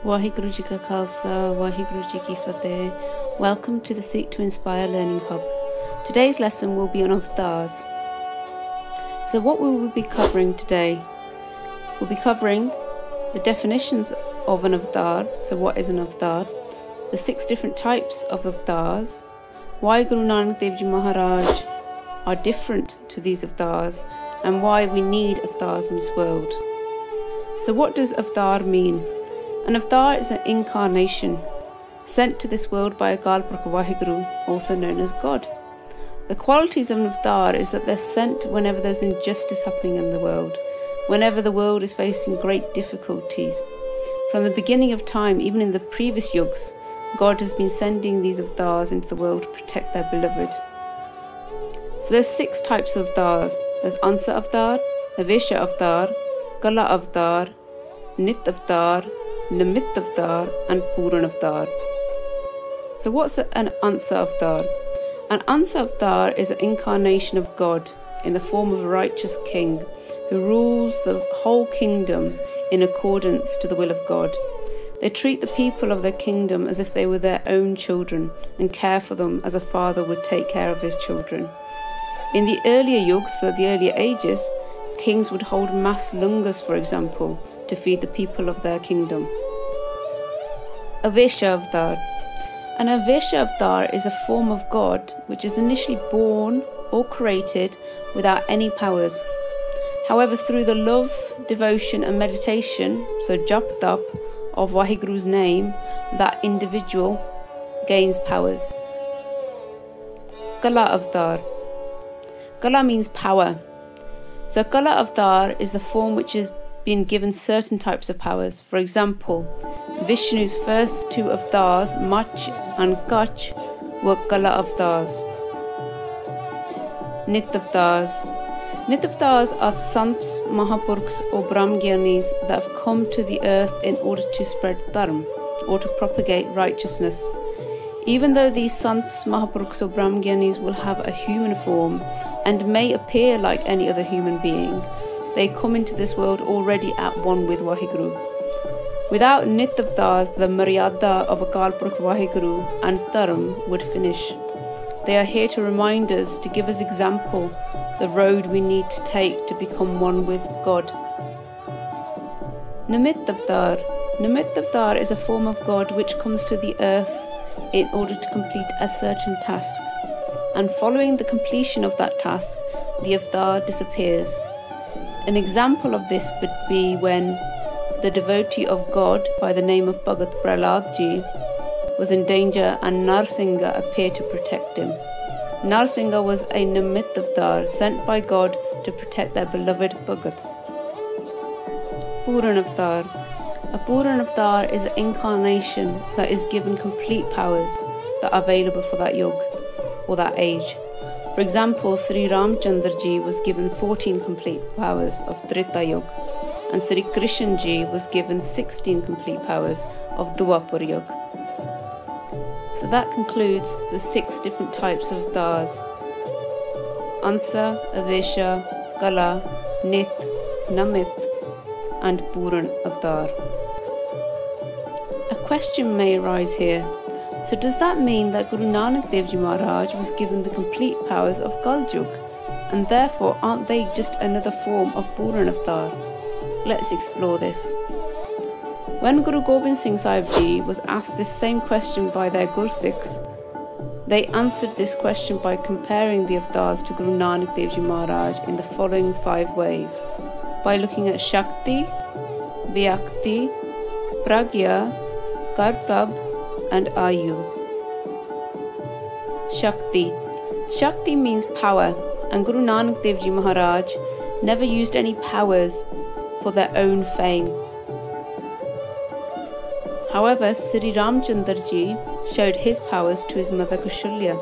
Waheguru Ji Ka Khalsa, Waheguru Ji Ki Fateh. Welcome to the Sikh2inspire Learning Hub. Today's lesson will be on Avtars. So what will we be covering today? We'll be covering the definitions of an Avtar, so what is an Avtar, the 6 different types of Avtars, why Guru Nanak Dev Ji Maharaj are different to these Avtars, and why we need Avtars in this world. So what does Avtar mean? An Avtar is an incarnation sent to this world by Akaal Purakh Waheguru, also known as God. The qualities of an Avtar is that they're sent whenever there's injustice happening in the world, whenever the world is facing great difficulties. From the beginning of time, even in the previous yugs, God has been sending these Avtars into the world to protect their beloved. So there's 6 types of Avtars. There's Ansa Avtar, Avesha Avtar, Kala Avtar, Nit Avtar, Namit Avtar, and Puran Avtar. So what's an Ansa Avtar? An Ansa Avtar is an incarnation of God in the form of a righteous king who rules the whole kingdom in accordance to the will of God. They treat the people of their kingdom as if they were their own children and care for them as a father would take care of his children. In the earlier yugs, so the earlier ages, kings would hold mass langas, for example, to feed the people of their kingdom. Avesha Avtar. An Avesha Avtar is a form of God which is initially born or created without any powers. However, through the love, devotion and meditation, so jap tap, of Waheguru's name, that individual gains powers. Kala Avtar. Kala means power. So Kala Avtar is the form which has been given certain types of powers. For example, Vishnu's first 2 Avtars, Mach and Kach, were Kala Avtars. Nit Avtars. Nit Avtars are Sants, Mahapurukhs or Brahm Gianis that have come to the earth in order to spread dharma or to propagate righteousness. Even though these Sants, Mahapurukhs or Brahm Gianis will have a human form and may appear like any other human being, they come into this world already at one with Waheguru. Without Nit Avtars, the Maryada of Akaal Purakh Waheguru and Dharma would finish. They are here to remind us, to give us example, the road we need to take to become one with God. Namit Avtar. Namit Avtar is a form of God which comes to the earth in order to complete a certain task, and following the completion of that task, the Avtar disappears. An example of this would be when the devotee of God by the name of Bhagat Prahlad Ji was in danger and Narsingha appeared to protect him. Narsingha was a Namit Avtar sent by God to protect their beloved Bhagat. Puran Avtar. A Puran Avtar is an incarnation that is given complete powers that are available for that yug or that age. For example, Sri Ramchandra Ji was given 14 complete powers of Treta Yug, and Sri Krishna Ji was given 16 complete powers of Dwapar Yug. So that concludes the 6 different types of Avtars: Ansa, Avesha, Kala, Nit, Namit, and Puran Avtar. A question may arise here. So does that mean that Guru Nanak Dev Ji Maharaj was given the complete powers of Kaljug, and therefore aren't they just another form of Puran Avtar? Let's explore this. When Guru Gobind Singh Sahib Ji was asked this same question by their Gursikhs, they answered this question by comparing the Avtars to Guru Nanak Dev Ji Maharaj in the following 5 ways, by looking at Shakti, Vyakti, Pragya, Kartab, and Ayu. Shakti. Shakti means power, and Guru Nanak Dev Ji Maharaj never used any powers for their own fame. However, Sri Ramchandra Ji showed his powers to his mother Kausalya.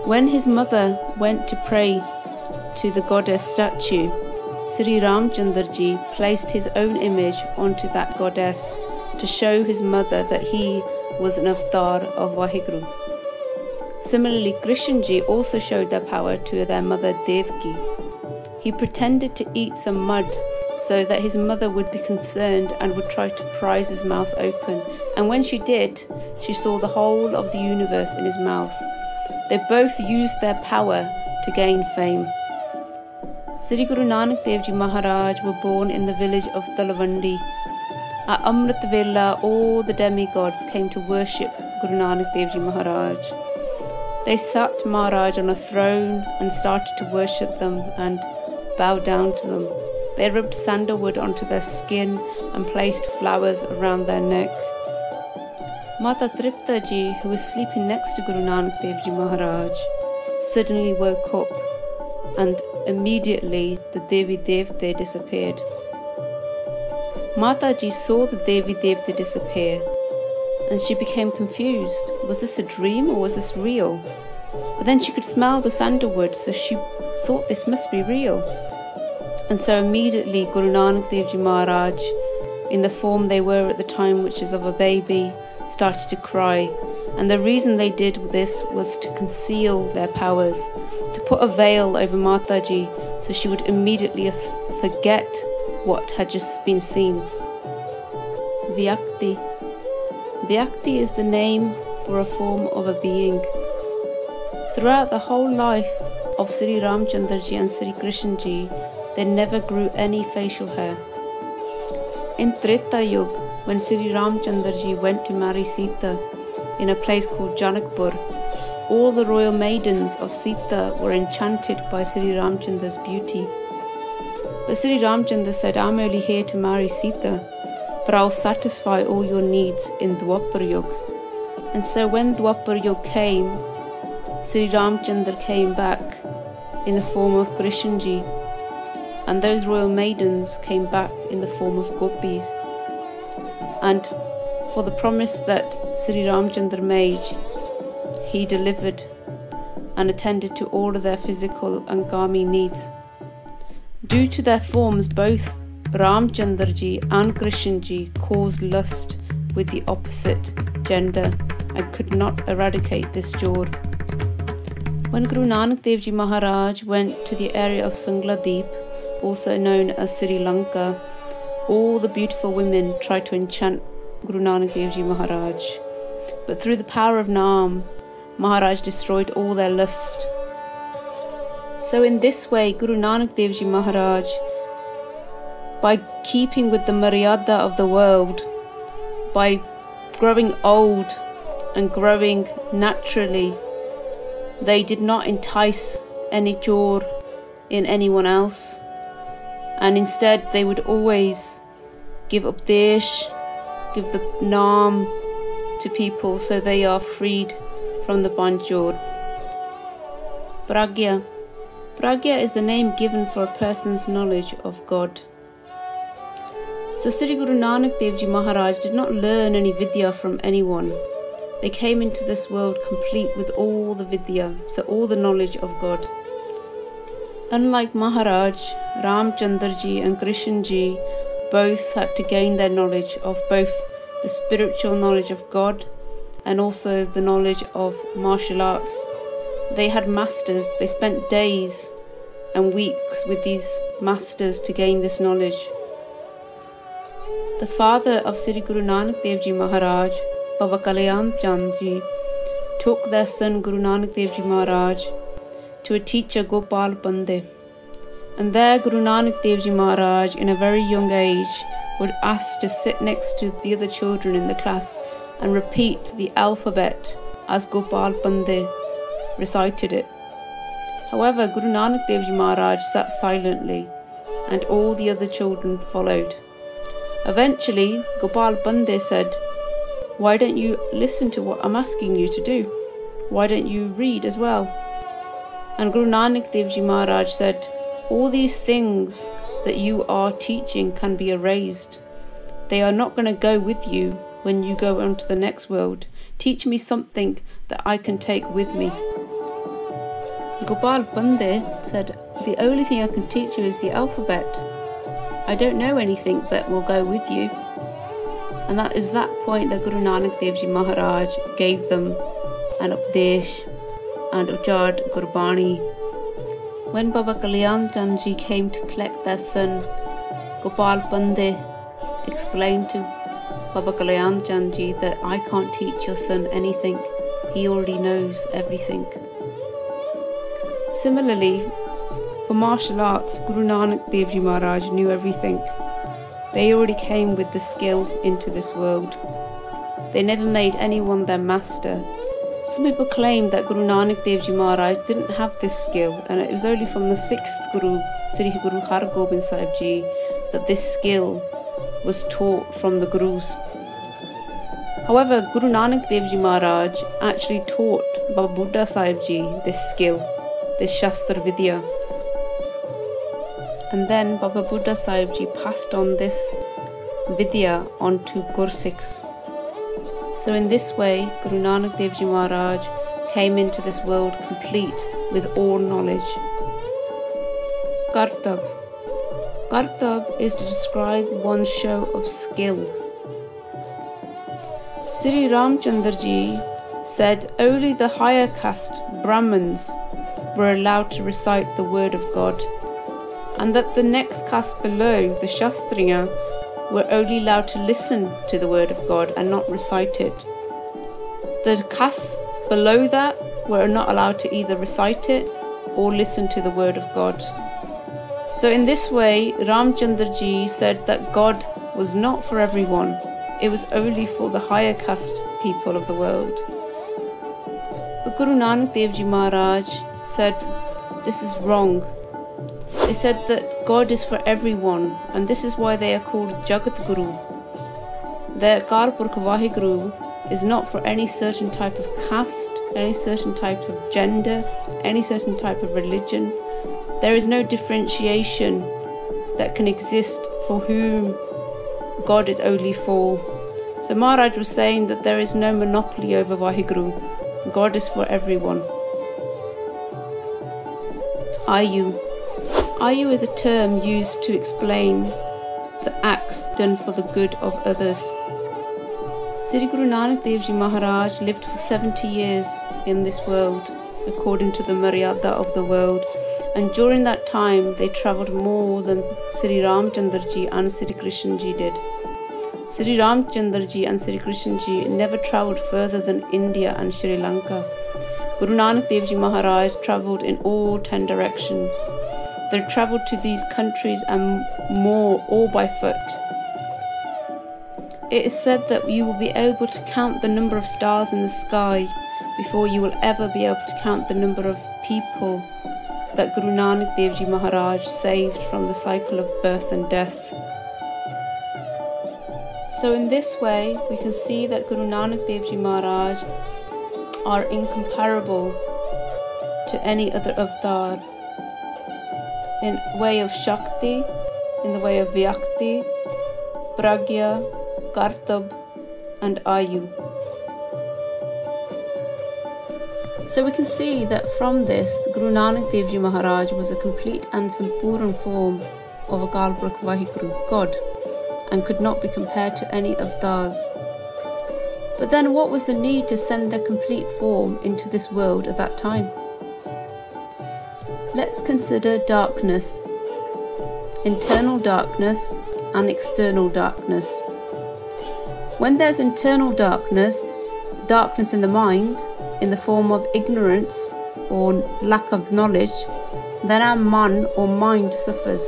When his mother went to pray to the goddess statue, Sri Ramchandra Ji placed his own image onto that goddess to show his mother that he was an Avtar of Waheguru. Similarly, Krishna Ji also showed their power to their mother Devaki. He pretended to eat some mud so that his mother would be concerned and would try to prise his mouth open. And when she did, she saw the whole of the universe in his mouth. They both used their power to gain fame. Sri Guru Nanak Dev Ji Maharaj were born in the village of Talwandi. At Amrit Vela, all the demigods came to worship Guru Nanak Dev Ji Maharaj. They sat Maharaj on a throne and started to worship them and bow down to them. They rubbed sandalwood onto their skin and placed flowers around their neck. Mata Tripta Ji, who was sleeping next to Guru Nanak Dev Ji Maharaj, suddenly woke up, and immediately the Devi Devte disappeared. Mataji saw the Devi Devte disappear, and she became confused. Was this a dream or was this real? But then she could smell the sandalwood, so she thought this must be real. And so immediately Guru Nanak Dev Ji Maharaj, in the form they were at the time, which is of a baby, started to cry. And the reason they did this was to conceal their powers, to put a veil over Mataji so she would immediately forget what had just been seen. Vyakti. Vyakti is the name for a form of a being. Throughout the whole life of Sri Ramchandra Ji and Sri Krishna Ji, they never grew any facial hair. In Treta Yuga, when Sri Ramchandra Ji went to marry Sita in a place called Janakpur, all the royal maidens of Sita were enchanted by Sri Ramchandra's beauty. But Sri Ramchandra said, I'm only here to marry Sita, but I'll satisfy all your needs in Dwapar Yuga. And so when Dwapar Yuga came, Sri Ramchandra came back in the form of Krishna Ji, and those royal maidens came back in the form of gopis. And for the promise that Sri Ramchandra made, he delivered and attended to all of their physical and kami needs. Due to their forms, both Ramchandra Ji and Krishna Ji caused lust with the opposite gender and could not eradicate this jor. When Guru Nanak Dev Ji Maharaj went to the area of Sangladeep, also known as Sri Lanka, all the beautiful women tried to enchant Guru Nanak Dev Ji Maharaj. But through the power of Naam, Maharaj destroyed all their lust. So in this way, Guru Nanak Dev Ji Maharaj, by keeping with the Maryada of the world, by growing old and growing naturally, they did not entice any jor in anyone else, and instead they would always give updesh, give the naam to people so they are freed from the banjor. Pragya. Pragya is the name given for a person's knowledge of God. So Sri Guru Nanak Dev Ji Maharaj did not learn any vidya from anyone. They came into this world complete with all the vidya, so all the knowledge of God. Unlike Maharaj, Ramchandra Ji and Krishna Ji both had to gain their knowledge of both the spiritual knowledge of God and also the knowledge of martial arts. They had masters. They spent days and weeks with these masters to gain this knowledge. The father of Sri Guru Nanak Dev Ji Maharaj, Baba Kalyan Chand Ji, took their son Guru Nanak Dev Ji Maharaj to a teacher, Gopal Pande. And there Guru Nanak Dev Ji Maharaj, in a very young age, would ask to sit next to the other children in the class and repeat the alphabet as Gopal Pande recited it. However, Guru Nanak Dev Ji Maharaj sat silently and all the other children followed. Eventually, Gopal Pande said, "Why don't you listen to what I'm asking you to do? Why don't you read as well?" And Guru Nanak Dev Ji Maharaj said, "All these things that you are teaching can be erased. They are not going to go with you when you go on to the next world. Teach me something that I can take with me." Gopal Pande said, "The only thing I can teach you is the alphabet. I don't know anything that will go with you." And that is that point that Guru Nanak Dev Ji Maharaj gave them an updesh and uchard Gurbani. When Baba Kalyan Chand Ji came to collect their son, Gopal Pandey explained to Baba Kalyan Chand Ji that I can't teach your son anything, he already knows everything. Similarly, for martial arts, Guru Nanak Dev Ji Maharaj knew everything. They already came with the skill into this world. They never made anyone their master. Some people claim that Guru Nanak Dev Ji Maharaj didn't have this skill, and it was only from the 6th Guru, Sri Guru Har Gobind Sahib Ji, that this skill was taught from the Gurus. However, Guru Nanak Dev Ji Maharaj actually taught Baba Buddha Sahib Ji this skill, this Shastra Vidya. And then Baba Buddha Sahib Ji passed on this Vidya on to Gursikhs. So in this way, Guru Nanak Dev Ji Maharaj came into this world complete with all knowledge. Kartab. Kartab is to describe one's show of skill. Sri Ramchandra Ji said only the higher caste Brahmins were allowed to recite the word of God, and that the next caste below, the Kshatriya, were only allowed to listen to the word of God and not recite it. The castes below that were not allowed to either recite it or listen to the word of God. So in this way, Ramchandra Ji said that God was not for everyone, it was only for the higher caste people of the world. But Guru Nanak Dev Ji Maharaj said this is wrong. They said that God is for everyone, and this is why they are called Jagat Guru. The Akaal Purakh Waheguru is not for any certain type of caste, any certain type of gender, any certain type of religion. There is no differentiation that can exist for whom God is only for. So Maharaj was saying that there is no monopoly over Waheguru. God is for everyone. Ayu. Ayu is a term used to explain the acts done for the good of others. Sri Guru Nanak Dev Ji Maharaj lived for 70 years in this world, according to the Maryada of the world, and during that time they travelled more than Sri Ramchandra Ji and Sri Krishna Ji did. Sri Ramchandra Ji and Sri Krishna Ji never travelled further than India and Sri Lanka. Guru Nanak Dev Ji Maharaj travelled in all 10 directions. They travelled to these countries and more, all by foot. It is said that you will be able to count the number of stars in the sky before you will ever be able to count the number of people that Guru Nanak Dev Ji Maharaj saved from the cycle of birth and death. So in this way, we can see that Guru Nanak Dev Ji Maharaj are incomparable to any other Avtar. In way of Shakti, in the way of Vyakti, Pragya, Kartab and Ayu. So we can see that from this, Guru Nanak Dev Ji Maharaj was a complete and Sampuran form of Akaal Purakh Waheguru, God, and could not be compared to any Avtars. But then what was the need to send their complete form into this world at that time? Let's consider darkness, internal darkness and external darkness. When there's internal darkness, darkness in the mind, in the form of ignorance or lack of knowledge, then our man or mind suffers.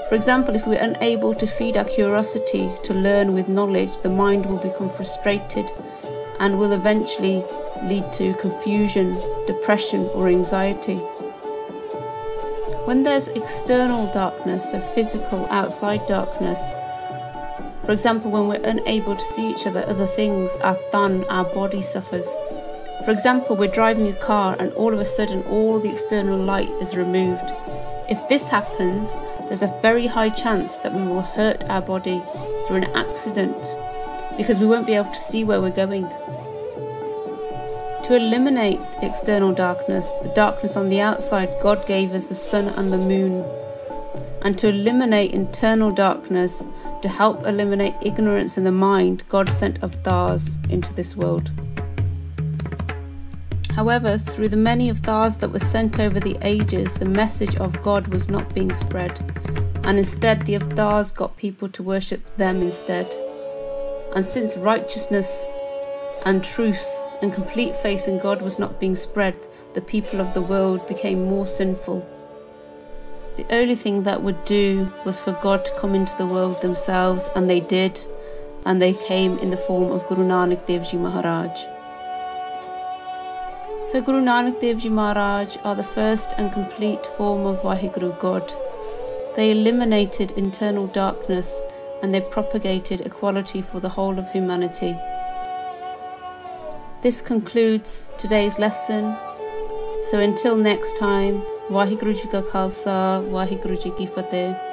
For example, if we're unable to feed our curiosity to learn with knowledge, the mind will become frustrated and will eventually lead to confusion, depression or anxiety. When there's external darkness, so physical outside darkness, for example, when we're unable to see each other things, our tan, our body suffers. For example, we're driving a car and all of a sudden all the external light is removed. If this happens, there's a very high chance that we will hurt our body through an accident because we won't be able to see where we're going. To eliminate external darkness, the darkness on the outside, God gave us the sun and the moon. And to eliminate internal darkness, to help eliminate ignorance in the mind, God sent Avtars into this world. However, through the many Avtars that were sent over the ages, the message of God was not being spread. and instead the Avtars got people to worship them instead. And since righteousness and truth and complete faith in God was not being spread, the people of the world became more sinful. The only thing that would do was for God to come into the world themselves, and they did, and they came in the form of Guru Nanak Dev Ji Maharaj. So Guru Nanak Dev Ji Maharaj are the first and complete form of Waheguru God. They eliminated internal darkness and they propagated equality for the whole of humanity. This concludes today's lesson. So until next time, Waheguru Ji Ka Khalsa, Waheguru Ji Ki Fateh.